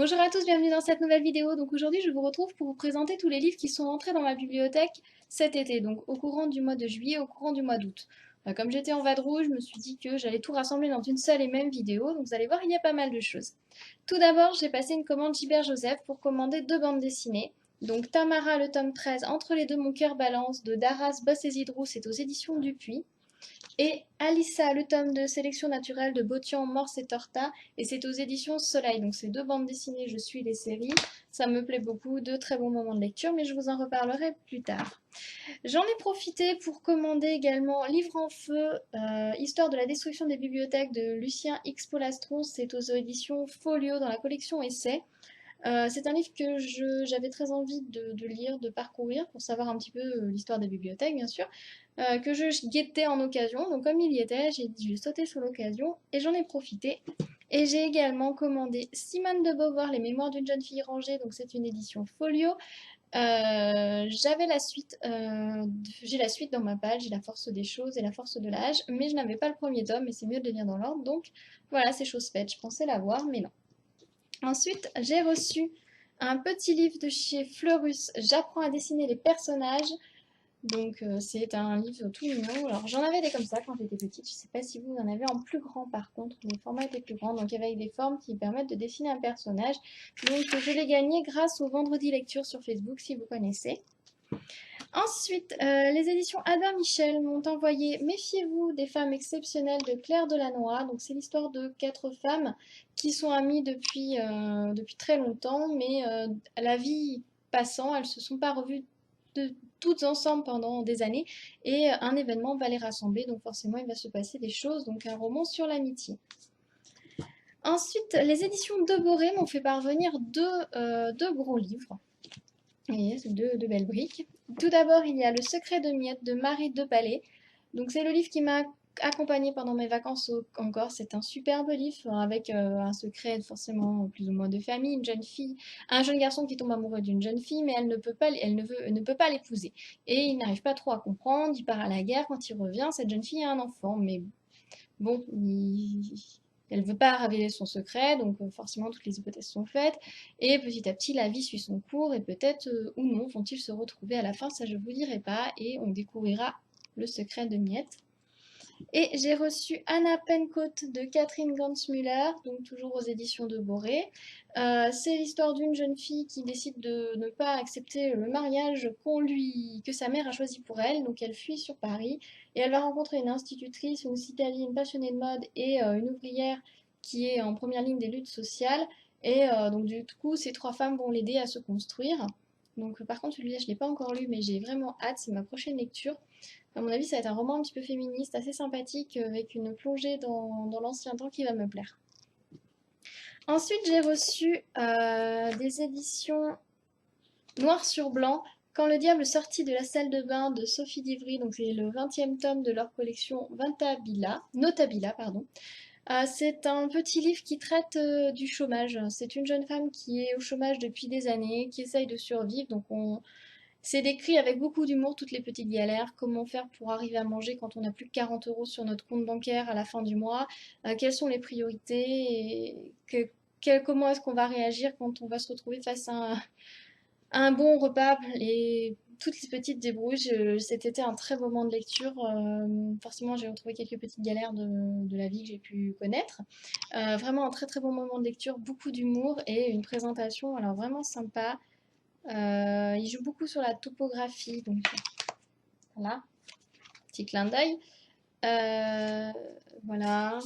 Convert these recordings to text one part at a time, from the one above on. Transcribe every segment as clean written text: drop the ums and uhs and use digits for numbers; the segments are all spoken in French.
Bonjour à tous, bienvenue dans cette nouvelle vidéo. Donc aujourd'hui, je vous retrouve pour vous présenter tous les livres qui sont entrés dans ma bibliothèque cet été, donc au courant du mois de juillet, au courant du mois d'août. Comme j'étais en vadrouille, je me suis dit que j'allais tout rassembler dans une seule et même vidéo, donc vous allez voir, il y a pas mal de choses. Tout d'abord, j'ai passé une commande Gilbert Joseph pour commander deux bandes dessinées. Donc Tamara, le tome 13, Entre les deux, mon cœur balance, de Daras Boss et Zidrou, c'est aux éditions Dupuis. Et Alissa, le tome de sélection naturelle de Botian, Morse et Torta, et c'est aux éditions Soleil. Donc c'est deux bandes dessinées, je suis les séries. Ça me plaît beaucoup, de très bons moments de lecture, mais je vous en reparlerai plus tard. J'en ai profité pour commander également Livre en feu, Histoire de la destruction des bibliothèques de Lucien X Polastron. C'est aux éditions Folio dans la collection Essai. C'est un livre que j'avais très envie de lire, de parcourir, pour savoir un petit peu l'histoire des bibliothèques, bien sûr, que je guettais en occasion. Donc comme il y était, j'ai dit je vais sauter sur l'occasion et j'en ai profité. Et j'ai également commandé Simone de Beauvoir, Les Mémoires d'une jeune fille rangée, donc c'est une édition Folio. J'avais la suite, j'ai la suite dans ma page, j'ai La force des choses et La force de l'âge, mais je n'avais pas le premier tome et c'est mieux de les lire dans l'ordre, donc voilà, c'est chose faite. Je pensais l'avoir, mais non. Ensuite, j'ai reçu un petit livre de chez Fleurus, J'apprends à dessiner les personnages. Donc c'est un livre tout mignon. Alors j'en avais des comme ça quand j'étais petite. Je ne sais pas si vous en avez en plus grand par contre. Le format était plus grand. Donc avec des formes qui permettent de dessiner un personnage. Donc je l'ai gagné grâce au Vendredi Lecture sur Facebook si vous connaissez. Ensuite, les éditions Albert Michel m'ont envoyé Méfiez-vous des femmes exceptionnelles de Claire Delannoy. Donc c'est l'histoire de quatre femmes qui sont amies depuis très longtemps, mais la vie passant, elles ne se sont pas revues toutes ensemble pendant des années, et un événement va les rassembler, donc forcément il va se passer des choses, donc un roman sur l'amitié. Ensuite, les éditions de Boré m'ont fait parvenir deux gros livres. Et c'est deux belles briques. Tout d'abord, il y a Le secret de Miette de Marie Depalais. Donc c'est le livre qui m'a accompagnée pendant mes vacances en Corse. C'est un superbe livre avec un secret forcément plus ou moins de famille, une jeune fille, un jeune garçon qui tombe amoureux d'une jeune fille, mais elle ne peut pas l'épouser. Et il n'arrive pas trop à comprendre. Il part à la guerre. Quand il revient, cette jeune fille a un enfant, mais bon, elle ne veut pas révéler son secret, donc forcément toutes les hypothèses sont faites. Et petit à petit, la vie suit son cours, et peut-être ou non vont-ils se retrouver à la fin, ça je ne vous dirai pas, et on découvrira le secret de Miette. Et j'ai reçu Anna Pencote de Catherine Gansmüller, donc toujours aux éditions de Boré. C'est l'histoire d'une jeune fille qui décide de ne pas accepter le mariage que sa mère a choisi pour elle, donc elle fuit sur Paris et elle va rencontrer une institutrice, une citadine passionnée de mode et une ouvrière qui est en première ligne des luttes sociales. Et donc du coup, ces trois femmes vont l'aider à se construire. Donc par contre, celui-là, je ne l'ai pas encore lu, mais j'ai vraiment hâte, c'est ma prochaine lecture. À mon avis, ça va être un roman un petit peu féministe, assez sympathique, avec une plongée dans l'ancien temps qui va me plaire. Ensuite, j'ai reçu des éditions noir sur blanc, Quand le diable sortit de la salle de bain de Sophie d'Ivry, donc c'est le 20e tome de leur collection Notabila, pardon. C'est un petit livre qui traite du chômage. C'est une jeune femme qui est au chômage depuis des années, qui essaye de survivre, donc c'est décrit avec beaucoup d'humour toutes les petites galères, comment faire pour arriver à manger quand on n'a plus que 40 euros sur notre compte bancaire à la fin du mois, quelles sont les priorités, et comment est-ce qu'on va réagir quand on va se retrouver face à un bon repas, et toutes les petites débrouilles. Cet été, un très beau moment de lecture. Forcément, j'ai retrouvé quelques petites galères de la vie que j'ai pu connaître. Vraiment un très très bon moment de lecture, beaucoup d'humour et une présentation alors vraiment sympa. Il joue beaucoup sur la topographie, donc voilà, petit clin d'œil. Euh, voilà.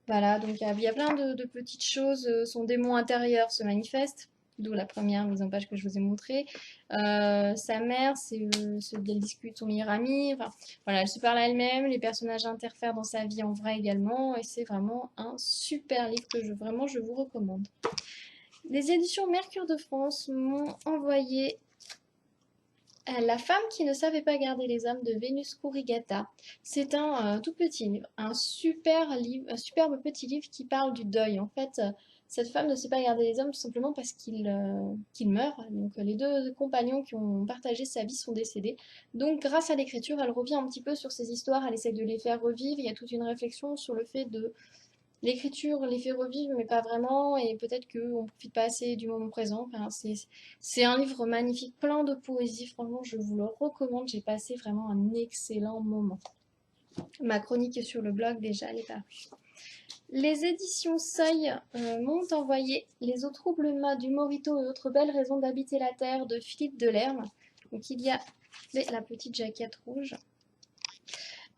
Voilà, donc il y a plein de petites choses. Son démon intérieur se manifeste, d'où la première mise en page que je vous ai montrée. Sa mère, elle discute son meilleur ami. Enfin, voilà, elle se parle à elle-même. Les personnages interfèrent dans sa vie en vrai également. Et c'est vraiment un super livre que je vous recommande. Les éditions Mercure de France m'ont envoyé La femme qui ne savait pas garder les hommes de Vénus Kurigata. C'est un tout petit livre, un superbe petit livre qui parle du deuil. En fait, Cette femme ne sait pas garder les hommes tout simplement parce qu'il meurt. Donc les deux compagnons qui ont partagé sa vie sont décédés. Donc grâce à l'écriture, elle revient un petit peu sur ces histoires, elle essaie de les faire revivre. Il y a toute une réflexion sur le fait de l'écriture les fait revivre, mais pas vraiment, et peut-être qu'on ne profite pas assez du moment présent. Enfin, c'est un livre magnifique, plein de poésie. Franchement, je vous le recommande. J'ai passé vraiment un excellent moment. Ma chronique est sur le blog déjà, elle est parue. Les éditions Seuil m'ont envoyé Les eaux troubles mâts du Morito et autres belles raisons d'habiter la terre de Philippe Delerme. Donc il y a la petite jaquette rouge.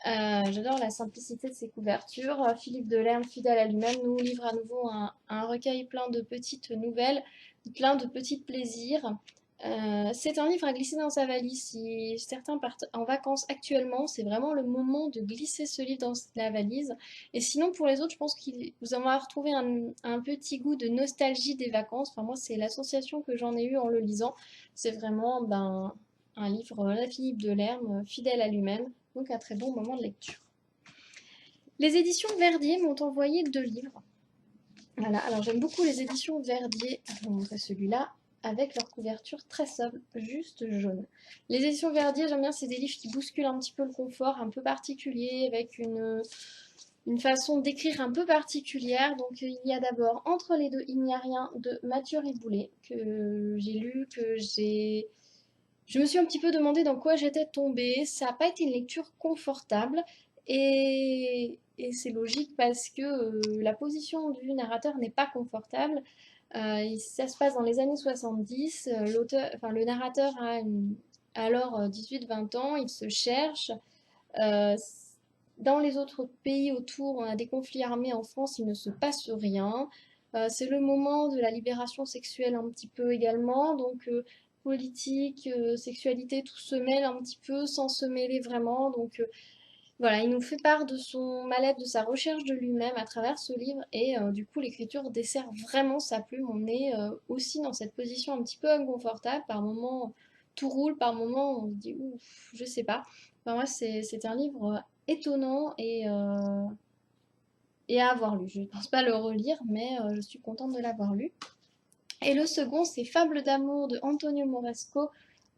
J'adore la simplicité de ses couvertures. Philippe Delerme, fidèle à lui-même, nous livre à nouveau un recueil plein de petites nouvelles, plein de petits plaisirs. C'est un livre à glisser dans sa valise. Si certains partent en vacances actuellement, c'est vraiment le moment de glisser ce livre dans la valise. Et sinon, pour les autres, je pense que vous en avez retrouvé un petit goût de nostalgie des vacances. Enfin, moi, c'est l'association que j'en ai eue en le lisant. C'est vraiment un livre de Philippe Delerme, fidèle à lui-même. Donc un très bon moment de lecture. Les éditions Verdier m'ont envoyé 2 livres. Voilà, alors j'aime beaucoup les éditions Verdier. Je vais vous montrer celui-là avec leur couverture très sobre, juste jaune. Les éditions Verdier, j'aime bien, c'est des livres qui bousculent un petit peu le confort, un peu particulier, avec une façon d'écrire un peu particulière. Donc il y a d'abord Entre les deux, il n'y a rien de Mathieu Riboulet, que j'ai lu, je me suis un petit peu demandé dans quoi j'étais tombée. Ça n'a pas été une lecture confortable et c'est logique parce que la position du narrateur n'est pas confortable. Ça se passe dans les années 70. Le narrateur a alors 18-20 ans, il se cherche. Euh, dans les autres pays autour, on a des conflits armés. En France, il ne se passe rien. C'est le moment de la libération sexuelle un petit peu également. Donc, politique, sexualité, tout se mêle un petit peu sans se mêler vraiment. Donc, voilà, il nous fait part de son mal-être, de sa recherche de lui-même à travers ce livre. Et du coup, l'écriture dessert vraiment sa plume. On est aussi dans cette position un petit peu inconfortable. Par moments, tout roule. Par moments, on se dit, ouf, je sais pas. Enfin, moi, c'est un livre étonnant et à avoir lu. Je ne pense pas le relire, mais je suis contente de l'avoir lu. Et le second, c'est Fables d'amour de Antonio Moresco.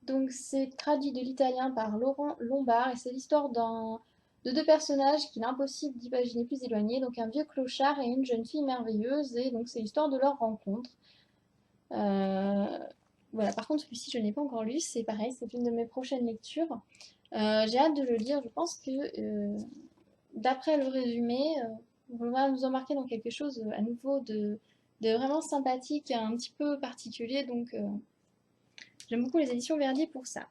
Donc, c'est traduit de l'italien par Laurent Lombard et c'est l'histoire de 2 personnages qu'il est impossible d'imaginer plus éloignés. Donc, un vieux clochard et une jeune fille merveilleuse. Et donc, c'est l'histoire de leur rencontre. Euh, voilà, par contre, celui-ci, je n'ai pas encore lu. C'est pareil, c'est une de mes prochaines lectures. J'ai hâte de le lire. Je pense que d'après le résumé, on va nous embarquer dans quelque chose à nouveau de vraiment sympathique et un petit peu particulier. Donc, j'aime beaucoup les éditions Verdier pour ça.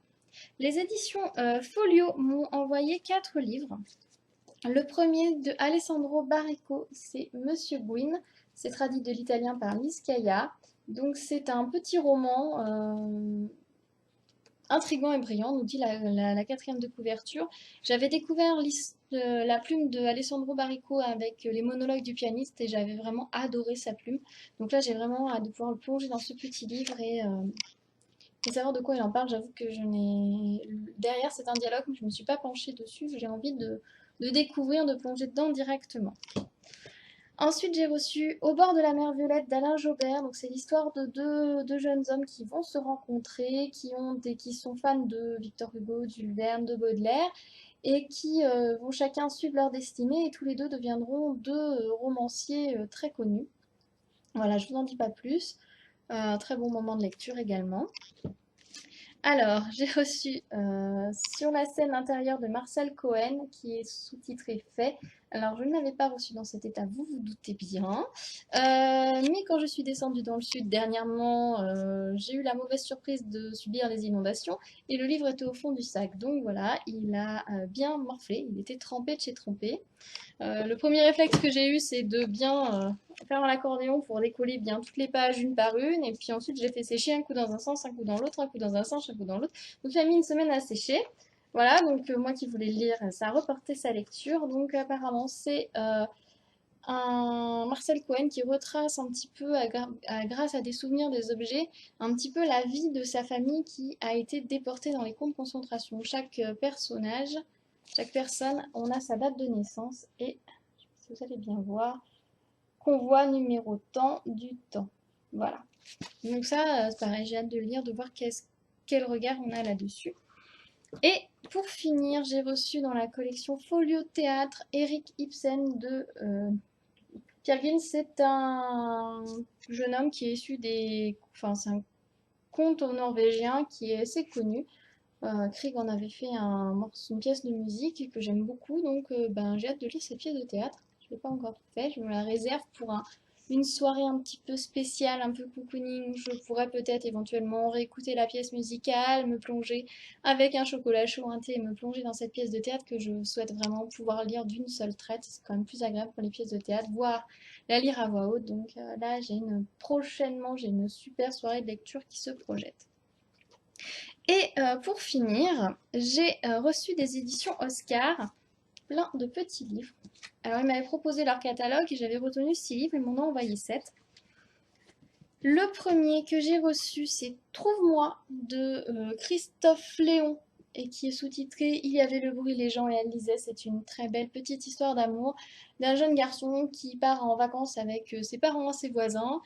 Les éditions Folio m'ont envoyé 4 livres. Le premier de Alessandro Baricco, c'est Monsieur Gwyn. C'est traduit de l'italien par Lise Cailla. Donc, c'est un petit roman intriguant et brillant, nous dit la quatrième de couverture. J'avais découvert la plume de Alessandro Baricco avec les monologues du pianiste et j'avais vraiment adoré sa plume. Donc là, j'ai vraiment hâte de pouvoir le plonger dans ce petit livre et savoir de quoi il en parle. J'avoue que je n'ai... Derrière, c'est un dialogue, mais je ne me suis pas penchée dessus. J'ai envie de découvrir, de plonger dedans directement. Ensuite, j'ai reçu Au bord de la mer violette d'Alain Jobert. Donc, c'est l'histoire de deux jeunes hommes qui vont se rencontrer, qui sont fans de Victor Hugo, Jules Verne, de Baudelaire, et qui vont chacun suivre leur destinée, et tous les deux deviendront 2 romanciers très connus. Voilà, je vous en dis pas plus. Très bon moment de lecture également. Alors, j'ai reçu Sur la scène intérieure de Marcel Cohen, qui est sous-titré Fait. Alors, je ne l'avais pas reçu dans cet état, vous vous doutez bien. Mais quand je suis descendue dans le sud dernièrement, j'ai eu la mauvaise surprise de subir les inondations et le livre était au fond du sac. Donc voilà, il a bien morflé, il était trempé de chez trempé. Le premier réflexe que j'ai eu, c'est de bien faire l'accordéon pour décoller bien toutes les pages une par une. Et puis ensuite, j'ai fait sécher un coup dans un sens, un coup dans l'autre, un coup dans un sens, un coup dans l'autre. Donc ça a mis une semaine à sécher. Voilà, donc moi qui voulais lire, ça a reporté sa lecture. Donc apparemment, c'est un Marcel Cohen qui retrace un petit peu, grâce à des souvenirs, des objets, un petit peu la vie de sa famille qui a été déportée dans les camps de concentration. Chaque personnage, chaque personne, on a sa date de naissance et, je sais pas si vous allez bien voir, convoi numéro tant du temps. Voilà. Donc ça, c'est pareil, j'ai hâte de le lire, de voir quel regard on a là-dessus. Et pour finir, j'ai reçu dans la collection Folio Théâtre Eric Ibsen de Peer Gynt. C'est un jeune homme qui est issu des... Enfin, c'est un conte norvégien qui est assez connu. Krieg en avait fait une pièce de musique que j'aime beaucoup, donc j'ai hâte de lire cette pièce de théâtre. Je ne l'ai pas encore fait, je me la réserve pour une soirée un petit peu spéciale, un peu cocooning, où je pourrais peut-être éventuellement réécouter la pièce musicale, me plonger avec un chocolat chaud, un thé, et me plonger dans cette pièce de théâtre que je souhaite vraiment pouvoir lire d'une seule traite. C'est quand même plus agréable pour les pièces de théâtre, voire la lire à voix haute. Donc là, prochainement, j'ai une super soirée de lecture qui se projette. Et pour finir, j'ai reçu des éditions Oscar, plein de petits livres. Alors ils m'avaient proposé leur catalogue et j'avais retenu 6 livres, ils m'en ont envoyé 7. Le premier que j'ai reçu, c'est Trouve-moi de Christophe Léon et qui est sous-titré Il y avait le bruit, les gens et elle lisait. C'est une très belle petite histoire d'amour d'un jeune garçon qui part en vacances avec ses parents et ses voisins.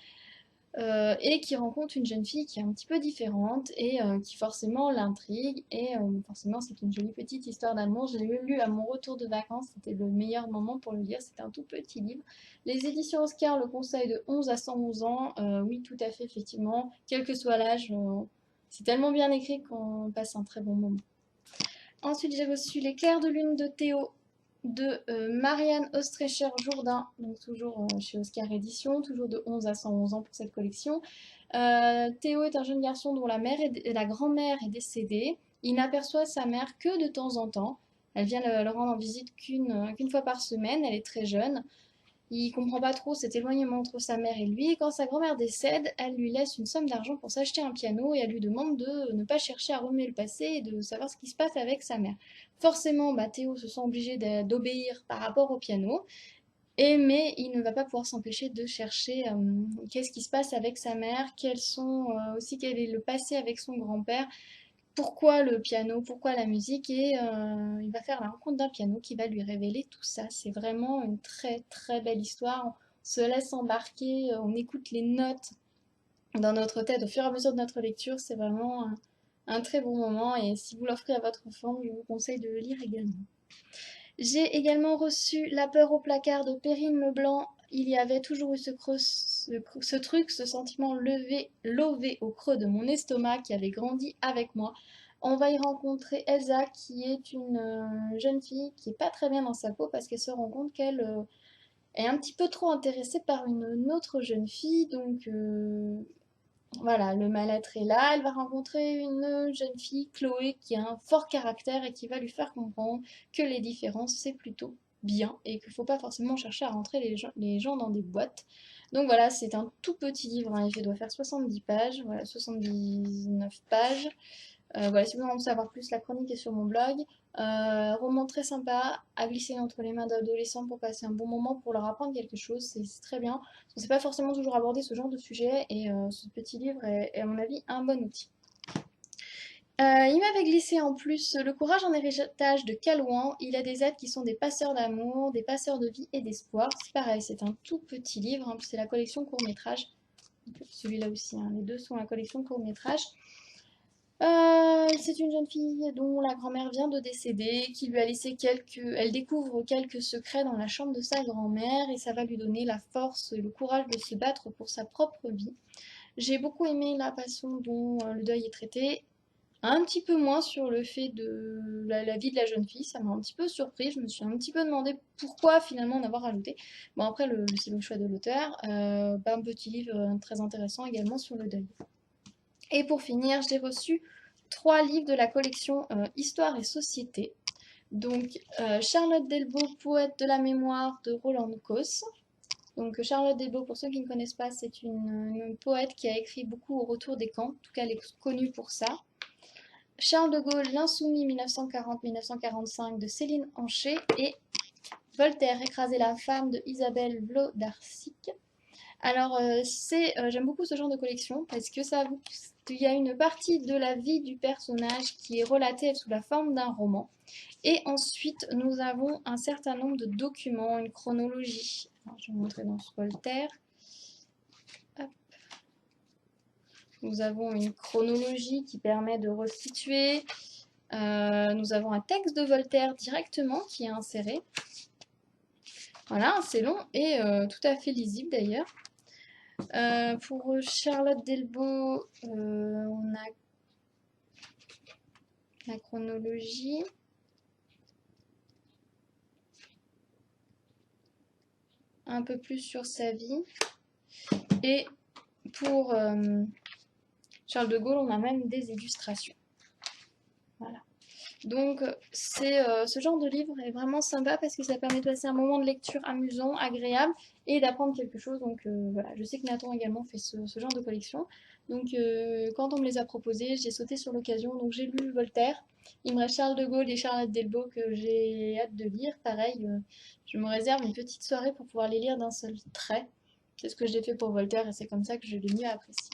Et qui rencontre une jeune fille qui est un petit peu différente et qui forcément l'intrigue. Et forcément, c'est une jolie petite histoire d'amour. Je l'ai lu à mon retour de vacances, c'était le meilleur moment pour le lire. C'était un tout petit livre. Les éditions Oscar le conseillent de 11 à 111 ans. Oui, tout à fait, effectivement. Quel que soit l'âge, c'est tellement bien écrit qu'on passe un très bon moment. Ensuite, j'ai reçu Les clairs de lune de Théo de Marianne Ostrecher-Jourdain, donc toujours chez Oscar Éditions, toujours de 11 à 111 ans pour cette collection. Théo est un jeune garçon dont la grand-mère est décédée. Il n'aperçoit sa mère que de temps en temps. Elle vient le rendre en visite qu'une fois par semaine, elle est très jeune. Il comprend pas trop cet éloignement entre sa mère et lui, et quand sa grand-mère décède, elle lui laisse une somme d'argent pour s'acheter un piano et elle lui demande de ne pas chercher à remuer le passé et de savoir ce qui se passe avec sa mère. Forcément, Théo se sent obligé d'obéir par rapport au piano, mais il ne va pas pouvoir s'empêcher de chercher qu'est-ce qui se passe avec sa mère, quel est le passé avec son grand-père, pourquoi le piano, pourquoi la musique, et il va faire la rencontre d'un piano qui va lui révéler tout ça. C'est vraiment une très très belle histoire. On se laisse embarquer, on écoute les notes dans notre tête au fur et à mesure de notre lecture. C'est vraiment un très bon moment et si vous l'offrez à votre enfant, je vous conseille de le lire également. J'ai également reçu La peur au placard de Perrine Leblanc. Il y avait toujours eu ce truc, ce sentiment lové au creux de mon estomac qui avait grandi avec moi. On va y rencontrer Elsa, qui est une jeune fille qui est pas très bien dans sa peau parce qu'elle se rend compte qu'elle est un petit peu trop intéressée par une autre jeune fille. Donc voilà, le mal-être est là. Elle va rencontrer une jeune fille, Chloé, qui a un fort caractère et qui va lui faire comprendre que les différences, c'est plutôt bien et qu'il ne faut pas forcément chercher à rentrer les gens dans des boîtes. Donc voilà, c'est un tout petit livre, hein, il doit faire 70 pages, voilà, 79 pages. Voilà, si vous voulez en savoir plus, la chronique est sur mon blog. Roman très sympa à glisser entre les mains d'adolescents pour passer un bon moment, pour leur apprendre quelque chose, c'est très bien. Parce qu'on ne sait pas forcément toujours aborder ce genre de sujet et ce petit livre est à mon avis un bon outil. Il m'avait glissé en plus Le courage en héritage de Calouan. Il a des êtres qui sont des passeurs d'amour, des passeurs de vie et d'espoir. C'est pareil, c'est un tout petit livre, hein, c'est la collection court-métrage. Celui-là aussi, hein, les deux sont la collection court-métrage. C'est une jeune fille dont la grand-mère vient de décéder, qui lui a laissé Elle découvre quelques secrets dans la chambre de sa grand-mère et ça va lui donner la force et le courage de se battre pour sa propre vie. J'ai beaucoup aimé la façon dont le deuil est traité. Un petit peu moins sur le fait de la vie de la jeune fille, ça m'a un petit peu surpris. Je me suis un petit peu demandé pourquoi finalement en avoir rajouté. Bon, après, c'est le choix de l'auteur. Un petit livre très intéressant également sur le deuil. Et pour finir, j'ai reçu 3 livres de la collection Histoire et Société. Donc, Charlotte Delbo, poète de la mémoire de Roland Coss. Donc, Charlotte Delbo, pour ceux qui ne connaissent pas, c'est une poète qui a écrit beaucoup au retour des camps. En tout cas, elle est connue pour ça. Charles de Gaulle, l'Insoumis 1940-1945 de Céline Hanché et Voltaire, écraser la femme de Isabelle Wlodarczyk. Alors, j'aime beaucoup ce genre de collection parce que il y a une partie de la vie du personnage qui est relatée sous la forme d'un roman. Et ensuite, nous avons un certain nombre de documents, une chronologie, Alors, je vais vous montrer dans ce Voltaire. Hop. Nous avons une chronologie qui permet de resituer. Nous avons un texte de Voltaire directement qui est inséré. Voilà, c'est long et tout à fait lisible d'ailleurs. Pour Charlotte Delbo, on a la chronologie. Un peu plus sur sa vie. Et pour Charles de Gaulle, on a même des illustrations. Voilà. Donc, ce genre de livre est vraiment sympa parce que ça permet de passer un moment de lecture amusant, agréable et d'apprendre quelque chose. Donc, voilà. Je sais que Nathan également fait ce genre de collection. Donc, quand on me les a proposés, j'ai sauté sur l'occasion. Donc, j'ai lu Voltaire. Il me reste Charles de Gaulle et Charlotte Delbo que j'ai hâte de lire. Pareil, je me réserve une petite soirée pour pouvoir les lire d'un seul trait. C'est ce que j'ai fait pour Voltaire et c'est comme ça que je l'ai mieux apprécié.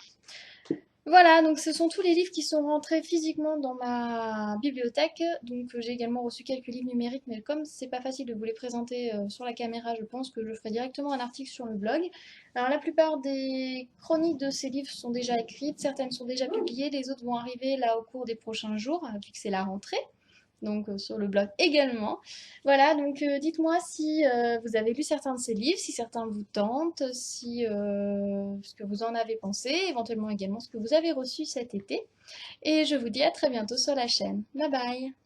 Voilà, donc ce sont tous les livres qui sont rentrés physiquement dans ma bibliothèque. Donc j'ai également reçu quelques livres numériques, mais comme c'est pas facile de vous les présenter sur la caméra, je pense que je ferai directement un article sur le blog. Alors la plupart des chroniques de ces livres sont déjà écrites, certaines sont déjà publiées, les autres vont arriver là au cours des prochains jours, vu que c'est la rentrée. Donc sur le blog également. Voilà, donc dites-moi si vous avez lu certains de ces livres, si certains vous tentent, si ce que vous en avez pensé, éventuellement également ce que vous avez reçu cet été. Et je vous dis à très bientôt sur la chaîne. Bye bye!